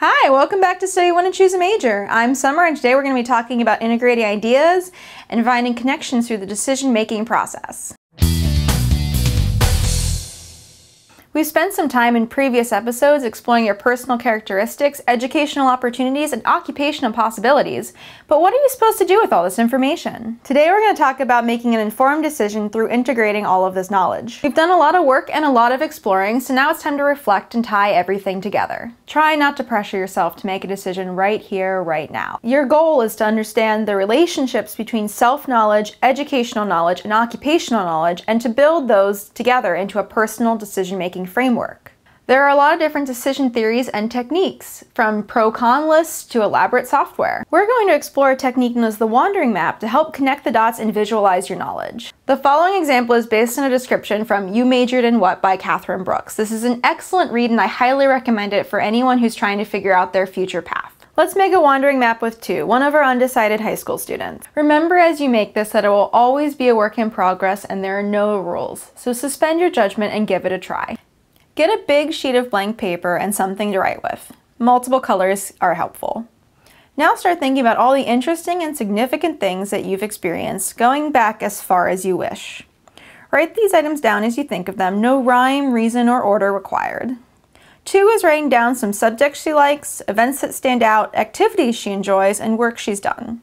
Hi, welcome back to So You Want to Choose a Major. I'm Summer, and today we're going to be talking about integrating ideas and finding connections through the decision-making process. We've spent some time in previous episodes exploring your personal characteristics, educational opportunities, and occupational possibilities. But what are you supposed to do with all this information? Today we're going to talk about making an informed decision through integrating all of this knowledge. We've done a lot of work and a lot of exploring, so now it's time to reflect and tie everything together. Try not to pressure yourself to make a decision right here, right now. Your goal is to understand the relationships between self-knowledge, educational knowledge, and occupational knowledge, and to build those together into a personal decision-making framework. There are a lot of different decision theories and techniques, from pro-con lists to elaborate software. We're going to explore a technique known as the wandering map to help connect the dots and visualize your knowledge. The following example is based on a description from You Majored in What by Katherine Brooks. This is an excellent read and I highly recommend it for anyone who's trying to figure out their future path. Let's make a wandering map with one of our undecided high school students. Remember as you make this that it will always be a work in progress and there are no rules, so suspend your judgment and give it a try. Get a big sheet of blank paper and something to write with. Multiple colors are helpful. Now start thinking about all the interesting and significant things that you've experienced, going back as far as you wish. Write these items down as you think of them, no rhyme, reason, or order required. 2 is writing down some subjects she likes, events that stand out, activities she enjoys, and work she's done.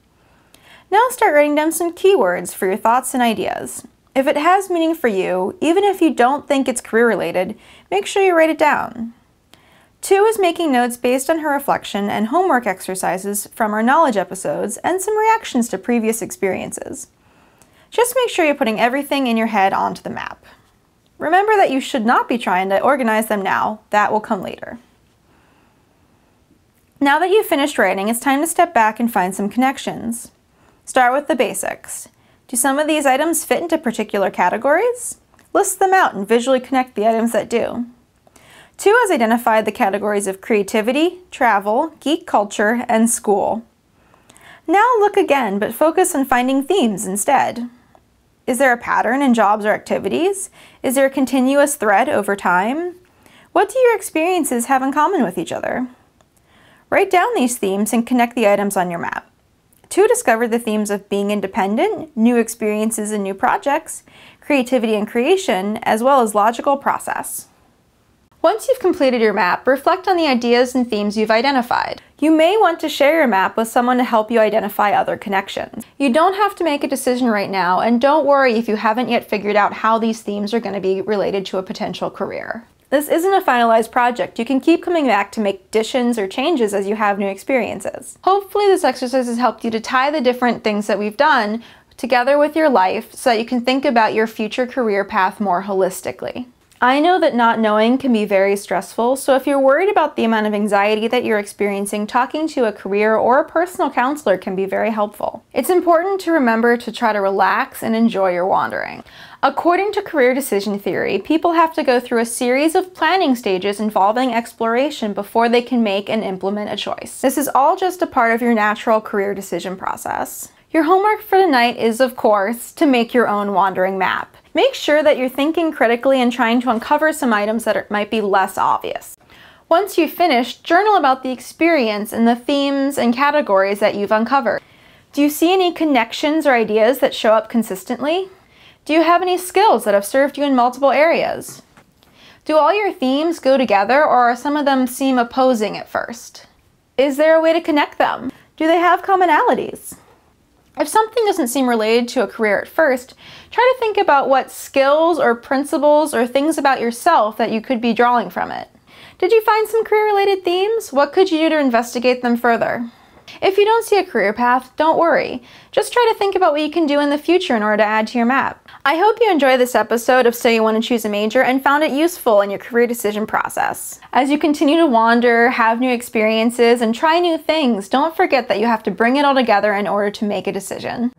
Now start writing down some keywords for your thoughts and ideas. If it has meaning for you, even if you don't think it's career-related, make sure you write it down. 2 is making notes based on her reflection and homework exercises from our knowledge episodes and some reactions to previous experiences. Just make sure you're putting everything in your head onto the map. Remember that you should not be trying to organize them now. That will come later. Now that you've finished writing, it's time to step back and find some connections. Start with the basics. Do some of these items fit into particular categories? List them out and visually connect the items that do. 2 has identified the categories of creativity, travel, geek culture, and school. Now look again, but focus on finding themes instead. Is there a pattern in jobs or activities? Is there a continuous thread over time? What do your experiences have in common with each other? Write down these themes and connect the items on your map. 2 discovered the themes of being independent, new experiences and new projects, creativity and creation, as well as logical process. Once you've completed your map, reflect on the ideas and themes you've identified. You may want to share your map with someone to help you identify other connections. You don't have to make a decision right now, and don't worry if you haven't yet figured out how these themes are going to be related to a potential career. This isn't a finalized project. You can keep coming back to make additions or changes as you have new experiences. Hopefully this exercise has helped you to tie the different things that we've done together with your life so that you can think about your future career path more holistically. I know that not knowing can be very stressful, so if you're worried about the amount of anxiety that you're experiencing, talking to a career or a personal counselor can be very helpful. It's important to remember to try to relax and enjoy your wandering. According to career decision theory, people have to go through a series of planning stages involving exploration before they can make and implement a choice. This is all just a part of your natural career decision process. Your homework for tonight is, of course, to make your own wandering map. Make sure that you're thinking critically and trying to uncover some items that might be less obvious. Once you've finished, journal about the experience and the themes and categories that you've uncovered. Do you see any connections or ideas that show up consistently? Do you have any skills that have served you in multiple areas? Do all your themes go together, or some of them seem opposing at first? Is there a way to connect them? Do they have commonalities? If something doesn't seem related to a career at first, try to think about what skills or principles or things about yourself that you could be drawing from it. Did you find some career-related themes? What could you do to investigate them further? If you don't see a career path, don't worry. Just try to think about what you can do in the future in order to add to your map. I hope you enjoyed this episode of So You Want to Choose a Major and found it useful in your career decision process. As you continue to wander, have new experiences, and try new things, don't forget that you have to bring it all together in order to make a decision.